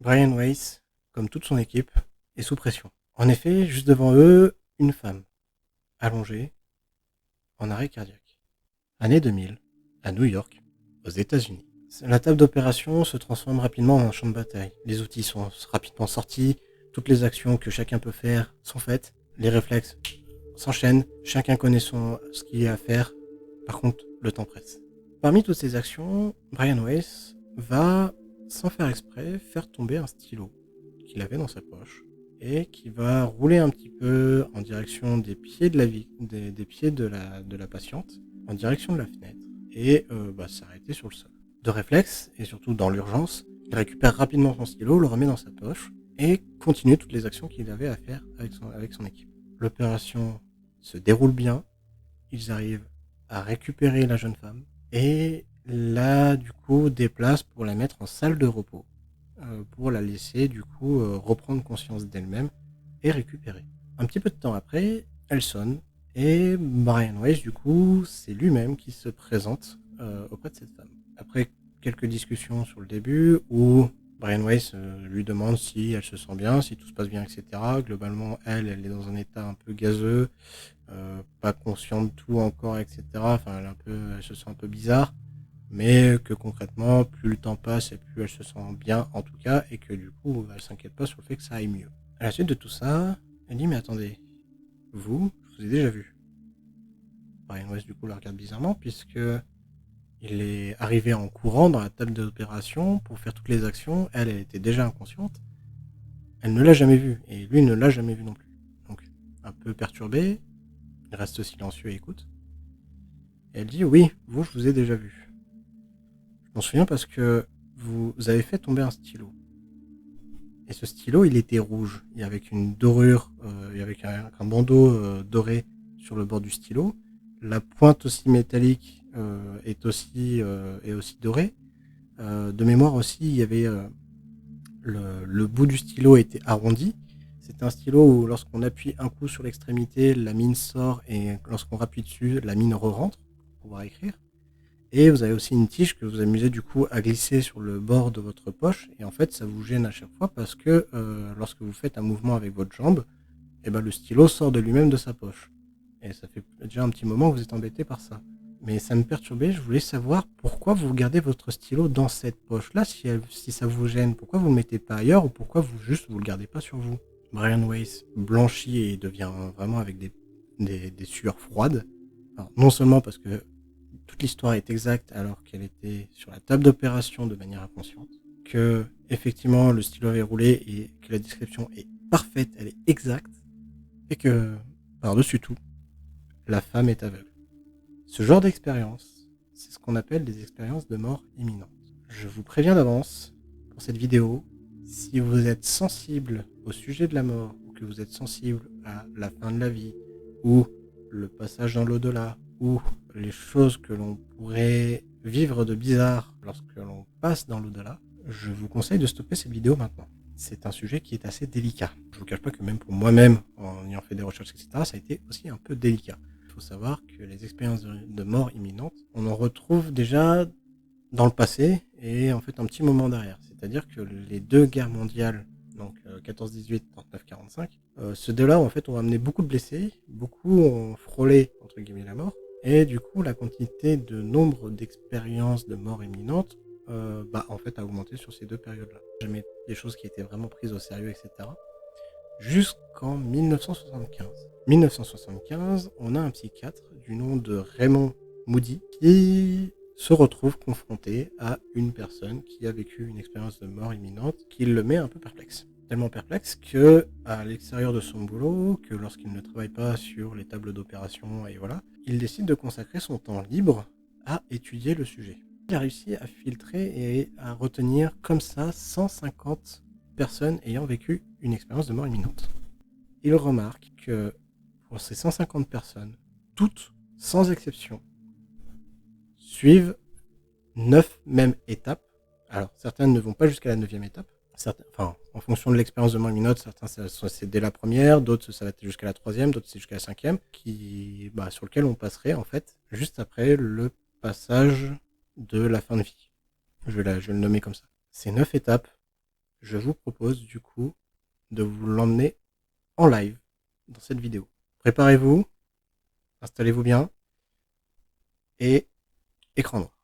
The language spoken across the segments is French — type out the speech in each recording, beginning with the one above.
Brian Weiss, comme toute son équipe, est sous pression. En effet, juste devant eux, une femme, allongée, en arrêt cardiaque. Année 2000, à New York, aux États-Unis. La table d'opération se transforme rapidement en un champ de bataille. Les outils sont rapidement sortis, toutes les actions que chacun peut faire sont faites, les réflexes s'enchaînent, chacun connaît ce qu'il y a à faire. Par contre, le temps presse. Parmi toutes ces actions, Brian Weiss va, sans faire exprès, faire tomber un stylo qu'il avait dans sa poche et qui va rouler un petit peu en direction des pieds des pieds de la patiente, en direction de la fenêtre, et s'arrêter sur le sol. De réflexe, et surtout dans l'urgence, il récupère rapidement son stylo, le remet dans sa poche, et continue toutes les actions qu'il avait à faire avec son équipe. L'opération se déroule bien, ils arrivent à récupérer la jeune femme, et là, du coup, déplace pour la mettre en salle de repos, pour la laisser, du coup, reprendre conscience d'elle-même et récupérer. Un petit peu de temps après, elle sonne, et Brian Weiss, du coup, c'est lui-même qui se présente auprès de cette femme. Après quelques discussions sur le début, où Brian Weiss lui demande si elle se sent bien, si tout se passe bien, etc. Globalement, elle est dans un état un peu gazeux, pas consciente de tout encore, etc. Enfin, elle se sent un peu bizarre, mais que concrètement, plus le temps passe et plus elle se sent bien en tout cas, et que du coup, elle s'inquiète pas sur le fait que ça aille mieux. À la suite de tout ça, elle dit: mais attendez, je vous ai déjà vu. Brian West du coup la regarde bizarrement, puisque il est arrivé en courant dans la table d'opération pour faire toutes les actions. Elle était déjà inconsciente. Elle ne l'a jamais vu, et lui ne l'a jamais vu non plus. Donc, un peu perturbé, il reste silencieux et écoute. Et elle dit: oui, je vous ai déjà vu. Je m'en souviens parce que vous avez fait tomber un stylo. Et ce stylo, il était rouge, et avec une dorure, avec un bandeau doré sur le bord du stylo. La pointe aussi métallique est aussi dorée. De mémoire aussi, il y avait le bout du stylo était arrondi. C'est un stylo où lorsqu'on appuie un coup sur l'extrémité, la mine sort, et lorsqu'on rappuie dessus, la mine re-rentre pour pouvoir écrire. Et vous avez aussi une tige que vous amusez du coup à glisser sur le bord de votre poche, et en fait ça vous gêne à chaque fois parce que lorsque vous faites un mouvement avec votre jambe, et le stylo sort de lui-même de sa poche. Et ça fait déjà un petit moment que vous êtes embêté par ça. Mais ça me perturbait, je voulais savoir pourquoi vous gardez votre stylo dans cette poche-là, si ça vous gêne. Pourquoi vous ne le mettez pas ailleurs, ou pourquoi vous le gardez pas sur vous. Brian Weiss blanchit et devient vraiment avec des sueurs froides. Alors, non seulement parce que toute l'histoire est exacte alors qu'elle était sur la table d'opération de manière inconsciente, que effectivement le stylo avait roulé et que la description est parfaite, elle est exacte, et que par-dessus tout, la femme est aveugle. Ce genre d'expérience, c'est ce qu'on appelle des expériences de mort imminente. Je vous préviens d'avance, pour cette vidéo, si vous êtes sensible au sujet de la mort, ou que vous êtes sensible à la fin de la vie, ou le passage dans l'au-delà, ou les choses que l'on pourrait vivre de bizarre lorsque l'on passe dans l'au-delà, je vous conseille de stopper cette vidéo maintenant. C'est un sujet qui est assez délicat. Je vous cache pas que même pour moi-même, en ayant fait des recherches, etc., ça a été aussi un peu délicat. Il faut savoir que les expériences de mort imminente, on en retrouve déjà dans le passé et en fait un petit moment derrière. C'est-à-dire que les deux guerres mondiales, donc 14-18, 39-45, ce deux-là en fait ont amené beaucoup de blessés, beaucoup ont frôlé entre guillemets la mort, et du coup la quantité de nombre d'expériences de mort imminente en fait a augmenté sur ces deux périodes-là. Jamais des choses qui étaient vraiment prises au sérieux, etc. Jusqu'en 1975. 1975, on a un psychiatre du nom de Raymond Moody qui se retrouve confronté à une personne qui a vécu une expérience de mort imminente qui le met un peu perplexe. Tellement perplexe que, à l'extérieur de son boulot, que lorsqu'il ne travaille pas sur les tables d'opération, et voilà, il décide de consacrer son temps libre à étudier le sujet. Il a réussi à filtrer et à retenir comme ça 150 personnes ayant vécu une expérience de mort imminente. Il remarque que pour ces 150 personnes, toutes, sans exception, suivent 9 mêmes étapes. Alors, certaines ne vont pas jusqu'à la 9e étape. En fonction de l'expérience de mort imminente, certains c'est dès la première, d'autres ça va être jusqu'à la 3e, d'autres c'est jusqu'à la 5e, sur lequel on passerait en fait juste après le passage de la fin de vie. Je vais le nommer comme ça. Ces 9 étapes, je vous propose du coup de vous l'emmener en live dans cette vidéo. Préparez-vous, installez-vous bien et écran noir.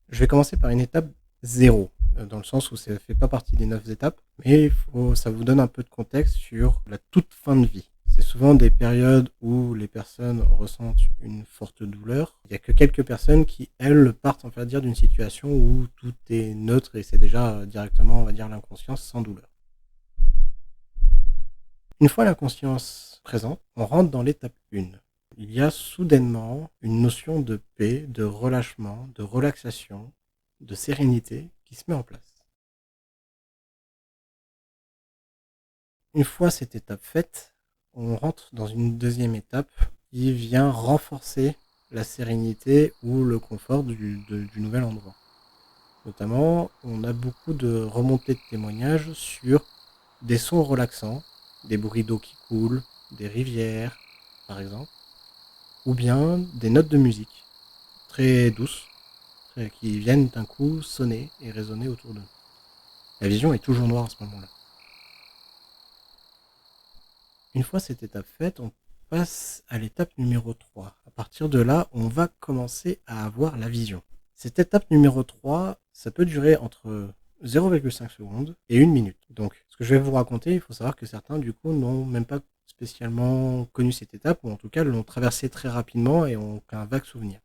Je vais commencer par une étape 0, dans le sens où ça ne fait pas partie des 9 étapes, mais ça vous donne un peu de contexte sur la toute fin de vie. C'est souvent des périodes où les personnes ressentent une forte douleur. Il n'y a que quelques personnes qui, elles, partent, on va dire, d'une situation où tout est neutre et c'est déjà directement, on va dire, l'inconscience sans douleur. Une fois la conscience présente, on rentre dans l'étape 1. Il y a soudainement une notion de paix, de relâchement, de relaxation, de sérénité qui se met en place. Une fois cette étape faite, on rentre dans une deuxième étape qui vient renforcer la sérénité ou le confort du nouvel endroit. Notamment, on a beaucoup de remontées de témoignages sur des sons relaxants, des bruits d'eau qui coulent, des rivières, par exemple, ou bien des notes de musique très douces qui viennent d'un coup sonner et résonner autour de nous. La vision est toujours noire à ce moment-là. Une fois cette étape faite, on passe à l'étape numéro 3. À partir de là, on va commencer à avoir la vision. Cette étape numéro 3, ça peut durer entre 0,5 secondes et 1 minute. Donc, ce que je vais vous raconter, il faut savoir que certains, du coup, n'ont même pas spécialement connu cette étape, ou en tout cas l'ont traversée très rapidement et ont qu'un vague souvenir.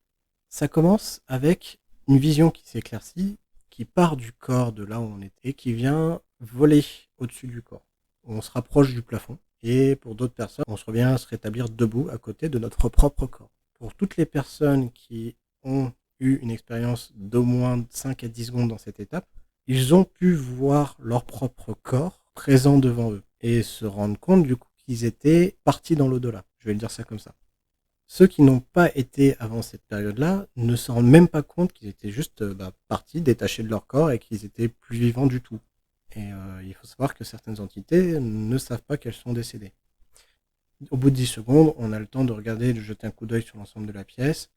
Ça commence avec une vision qui s'éclaircit, qui part du corps de là où on était, et qui vient voler au-dessus du corps. On se rapproche du plafond, et pour d'autres personnes, on se revient à se rétablir debout à côté de notre propre corps. Pour toutes les personnes qui ont eu une expérience d'au moins 5 à 10 secondes dans cette étape, ils ont pu voir leur propre corps présent devant eux et se rendre compte du coup qu'ils étaient partis dans l'au-delà. Je vais le dire ça comme ça. Ceux qui n'ont pas été avant cette période-là ne se rendent même pas compte qu'ils étaient juste partis, détachés de leur corps et qu'ils étaient plus vivants du tout. Et il faut savoir que certaines entités ne savent pas qu'elles sont décédées. Au bout de 10 secondes, on a le temps de regarder, de jeter un coup d'œil sur l'ensemble de la pièce.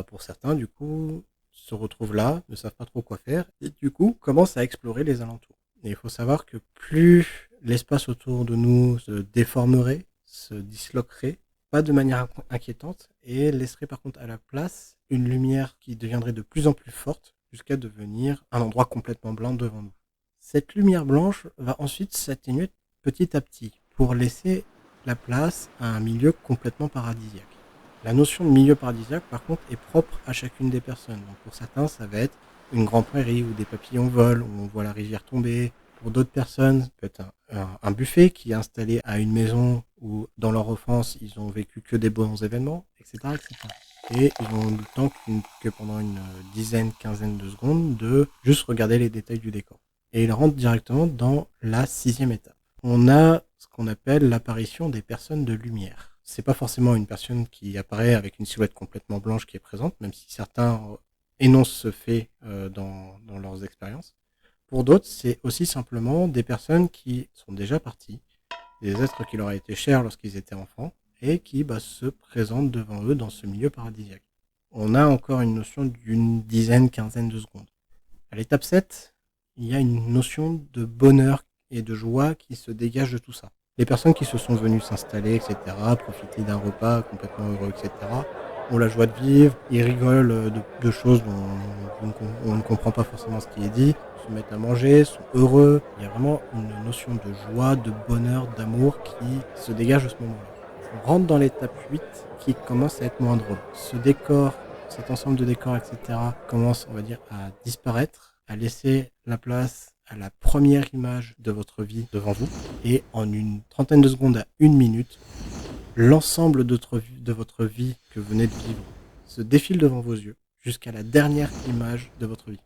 Pour certains, du coup, se retrouvent là, ne savent pas trop quoi faire, et du coup, commencent à explorer les alentours. Et il faut savoir que plus l'espace autour de nous se déformerait, se disloquerait, pas de manière inquiétante, et laisserait par contre à la place une lumière qui deviendrait de plus en plus forte, jusqu'à devenir un endroit complètement blanc devant nous. Cette lumière blanche va ensuite s'atténuer petit à petit, pour laisser la place à un milieu complètement paradisiaque. La notion de milieu paradisiaque, par contre, est propre à chacune des personnes. Donc pour certains, ça va être une grande prairie où des papillons volent, où on voit la rivière tomber. Pour d'autres personnes, ça peut être un buffet qui est installé à une maison où, dans leur enfance, ils ont vécu que des bons événements, etc., etc. Et ils ont eu le temps que pendant une dizaine, quinzaine de secondes de juste regarder les détails du décor. Et ils rentrent directement dans la 6e étape. On a ce qu'on appelle l'apparition des personnes de lumière. C'est pas forcément une personne qui apparaît avec une silhouette complètement blanche qui est présente, même si certains énoncent ce fait dans leurs expériences. Pour d'autres, c'est aussi simplement des personnes qui sont déjà parties, des êtres qui leur a été chers lorsqu'ils étaient enfants, et qui se présentent devant eux dans ce milieu paradisiaque. On a encore une notion d'une dizaine, quinzaine de secondes. À l'étape 7, il y a une notion de bonheur et de joie qui se dégage de tout ça. Les personnes qui se sont venues s'installer, etc., profiter d'un repas complètement heureux, etc., ont la joie de vivre, ils rigolent de choses dont on ne comprend pas forcément ce qui est dit, se mettent à manger, sont heureux. Il y a vraiment une notion de joie, de bonheur, d'amour qui se dégage de ce moment-là. On rentre dans l'étape 8 qui commence à être moins drôle. Ce décor, cet ensemble de décors, etc., commence, on va dire, à disparaître, à laisser la place à la première image de votre vie devant vous. Et en une trentaine de secondes à 1 minute, l'ensemble de votre vie que vous venez de vivre se défile devant vos yeux jusqu'à la dernière image de votre vie.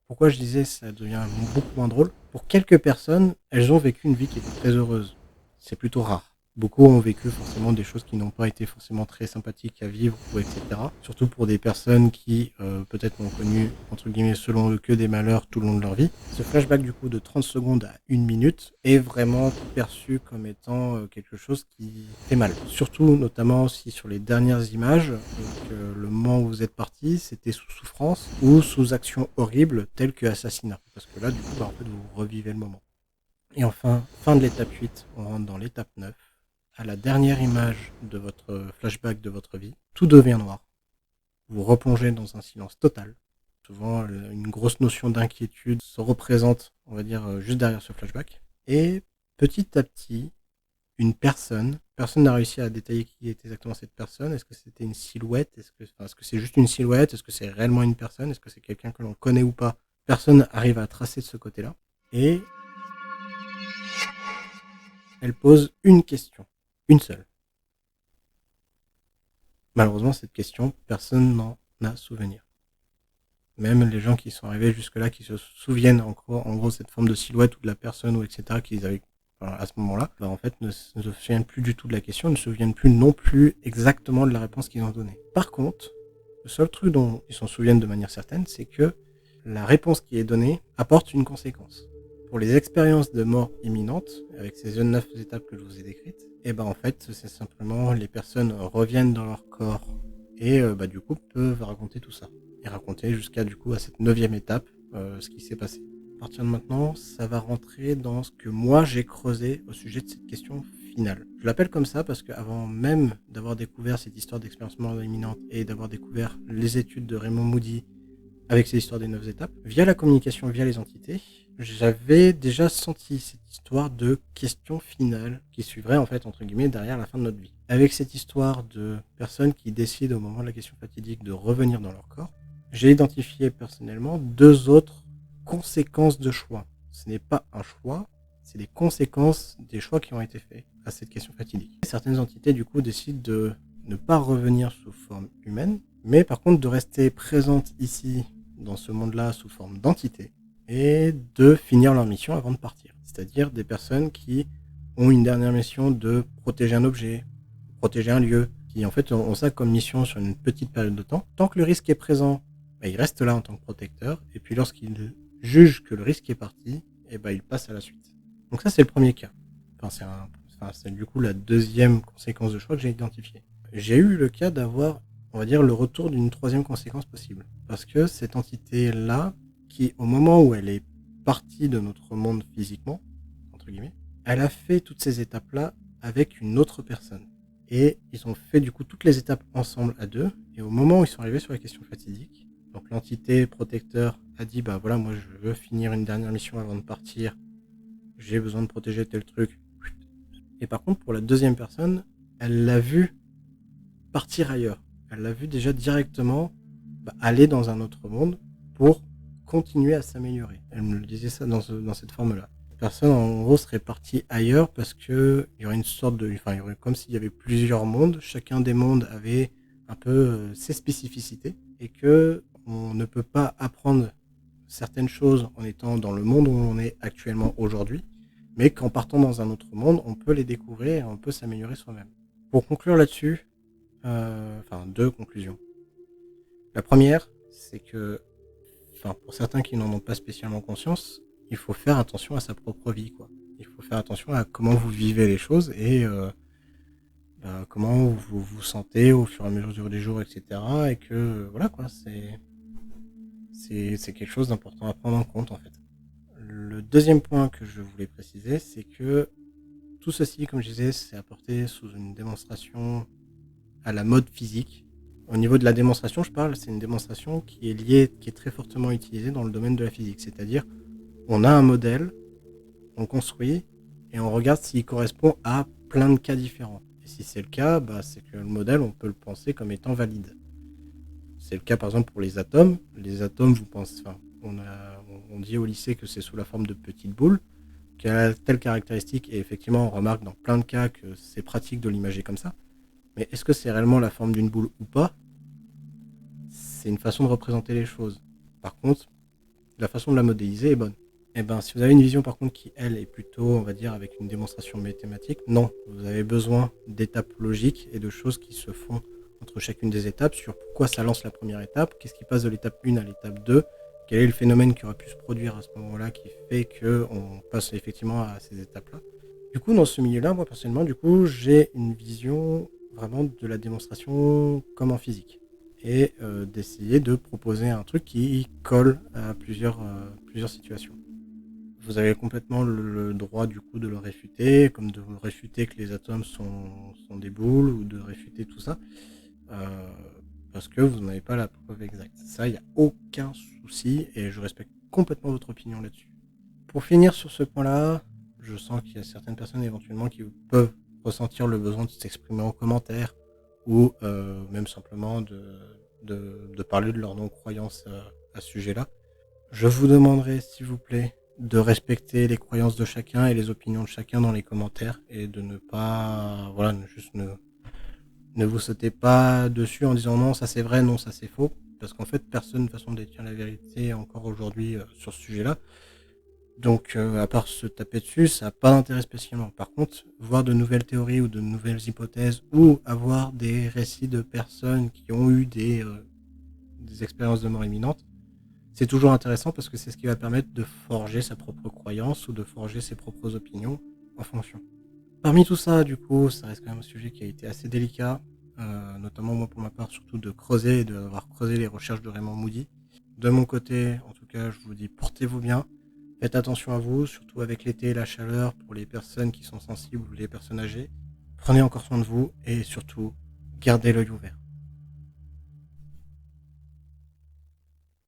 Pourquoi je disais ça devient beaucoup moins drôle ? Pour quelques personnes, elles ont vécu une vie qui était très heureuse. C'est plutôt rare. Beaucoup ont vécu forcément des choses qui n'ont pas été forcément très sympathiques à vivre, ou etc. Surtout pour des personnes qui peut-être n'ont connu, entre guillemets, selon eux, que des malheurs tout le long de leur vie. Ce flashback du coup de 30 secondes à 1 minute est vraiment perçu comme étant quelque chose qui fait mal. Surtout notamment si sur les dernières images, le moment où vous êtes parti, c'était sous souffrance ou sous action horrible telle que assassinat. Parce que là du coup, en fait, vous revivez le moment. Et enfin, fin de l'étape 8, on rentre dans l'étape 9. À la dernière image de votre flashback de votre vie, tout devient noir. Vous replongez dans un silence total. Souvent, une grosse notion d'inquiétude se représente, on va dire, juste derrière ce flashback. Et petit à petit, une personne n'a réussi à détailler qui était exactement cette personne. Est-ce que c'était une silhouette? Est-ce que c'est juste une silhouette? Est-ce que c'est réellement une personne? Est-ce que c'est quelqu'un que l'on connaît ou pas? Personne arrive à tracer de ce côté-là. Et elle pose une question. Une seule. Malheureusement, cette question, personne n'en a souvenir. Même les gens qui sont arrivés jusque-là, qui se souviennent en gros cette forme de silhouette ou de la personne ou etc. qu'ils avaient à ce moment-là, en fait ne se souviennent plus du tout de la question, ne se souviennent plus non plus exactement de la réponse qu'ils ont donnée. Par contre, le seul truc dont ils s'en souviennent de manière certaine, c'est que la réponse qui est donnée apporte une conséquence. Pour les expériences de mort imminente, avec ces 9 étapes que je vous ai décrites, et en fait, c'est simplement les personnes reviennent dans leur corps et du coup peuvent raconter tout ça. Et raconter jusqu'à du coup à cette 9e étape ce qui s'est passé. À partir de maintenant, ça va rentrer dans ce que moi j'ai creusé au sujet de cette question finale. Je l'appelle comme ça parce qu'avant même d'avoir découvert cette histoire d'expérience mort imminente et d'avoir découvert les études de Raymond Moody avec ces histoires des 9 étapes, via la communication, via les entités, j'avais déjà senti cette histoire de question finale qui suivrait en fait entre guillemets derrière la fin de notre vie. Avec cette histoire de personnes qui décident au moment de la question fatidique de revenir dans leur corps, j'ai identifié personnellement 2 autres conséquences de choix. Ce n'est pas un choix, c'est des conséquences des choix qui ont été faits à cette question fatidique. Certaines entités du coup décident de ne pas revenir sous forme humaine, mais par contre de rester présentes ici dans ce monde-là sous forme d'entité et de finir leur mission avant de partir. C'est-à-dire des personnes qui ont une dernière mission de protéger un objet, protéger un lieu, qui en fait ont ça comme mission sur une petite période de temps. Tant que le risque est présent, ils restent là en tant que protecteurs, et puis lorsqu'ils jugent que le risque est parti, ils passent à la suite. Donc ça c'est le premier cas. C'est du coup la 2e conséquence de choix que j'ai identifiée. J'ai eu le cas d'avoir, on va dire, le retour d'une 3e conséquence possible. Parce que cette entité-là, qui au moment où elle est partie de notre monde physiquement, entre guillemets, elle a fait toutes ces étapes-là avec une autre personne. Et ils ont fait du coup toutes les étapes ensemble à 2. Et au moment où ils sont arrivés sur la question fatidique, donc l'entité protecteur a dit voilà, moi je veux finir une dernière mission avant de partir. J'ai besoin de protéger tel truc. Et par contre, pour la 2e personne, elle l'a vu partir ailleurs. Elle l'a vu déjà directement aller dans un autre monde pour continuer à s'améliorer. Elle me le disait ça dans cette forme-là. La personne, en gros, serait partie ailleurs parce que il y aurait une sorte de... il y aurait comme s'il y avait plusieurs mondes. Chacun des mondes avait un peu ses spécificités et que on ne peut pas apprendre certaines choses en étant dans le monde où on est actuellement aujourd'hui, mais qu'en partant dans un autre monde, on peut les découvrir et on peut s'améliorer soi-même. Pour conclure là-dessus, 2 conclusions. La première, c'est que, pour certains qui n'en ont pas spécialement conscience, il faut faire attention à sa propre vie, quoi. Il faut faire attention à comment vous vivez les choses et comment vous vous sentez au fur et à mesure des jours, etc. Et que, voilà, quoi, c'est quelque chose d'important à prendre en compte, en fait. Le 2e point que je voulais préciser, c'est que tout ceci, comme je disais, c'est apporté sous une démonstration à la mode physique. Au niveau de la démonstration, je parle, c'est une démonstration qui est très fortement utilisée dans le domaine de la physique. C'est-à-dire, on a un modèle, on construit, et on regarde s'il correspond à plein de cas différents. Et si c'est le cas, c'est que le modèle, on peut le penser comme étant valide. C'est le cas par exemple pour les atomes. Les atomes, on dit au lycée que c'est sous la forme de petites boules, qui a telle caractéristique, et effectivement on remarque dans plein de cas que c'est pratique de l'imager comme ça. Mais est-ce que c'est réellement la forme d'une boule ou pas? C'est une façon de représenter les choses. Par contre, la façon de la modéliser est bonne. Eh ben, si vous avez une vision par contre qui, elle, est plutôt, on va dire, avec une démonstration mathématique, non. Vous avez besoin d'étapes logiques et de choses qui se font entre chacune des étapes sur pourquoi ça lance la première étape, qu'est-ce qui passe de l'étape 1 à l'étape 2, quel est le phénomène qui aurait pu se produire à ce moment-là qui fait qu'on passe effectivement à ces étapes-là. Du coup, dans ce milieu-là, moi personnellement, du coup, j'ai une vision vraiment de la démonstration comme en physique et d'essayer de proposer un truc qui colle à plusieurs situations. Vous avez complètement le droit du coup de le réfuter, comme de réfuter que les atomes sont des boules ou de réfuter tout ça, euh, parce que vous n'avez pas la preuve exacte. Ça, il n'y a aucun souci et je respecte complètement votre opinion là-dessus. Pour finir sur ce point-là, je sens qu'il y a certaines personnes éventuellement qui peuvent ressentir le besoin de s'exprimer en commentaire ou même simplement de parler de leur non-croyance à ce sujet-là. Je vous demanderai, s'il vous plaît, de respecter les croyances de chacun et les opinions de chacun dans les commentaires et de ne pas, voilà, ne vous sautez pas dessus en disant non, ça c'est vrai, non, ça c'est faux. Parce qu'en fait, personne de toute façon détient la vérité encore aujourd'hui sur ce sujet-là. Donc, à part se taper dessus, ça n'a pas d'intérêt spécialement. Par contre, voir de nouvelles théories ou de nouvelles hypothèses ou avoir des récits de personnes qui ont eu des expériences de mort imminente, c'est toujours intéressant parce que c'est ce qui va permettre de forger sa propre croyance ou de forger ses propres opinions en fonction. Parmi tout ça, du coup, ça reste quand même un sujet qui a été assez délicat, notamment moi pour ma part, surtout de creuser et d'avoir creusé les recherches de Raymond Moody. De mon côté, en tout cas, je vous dis portez-vous bien, faites attention à vous, surtout avec l'été et la chaleur pour les personnes qui sont sensibles ou les personnes âgées. Prenez encore soin de vous et surtout, gardez l'œil ouvert.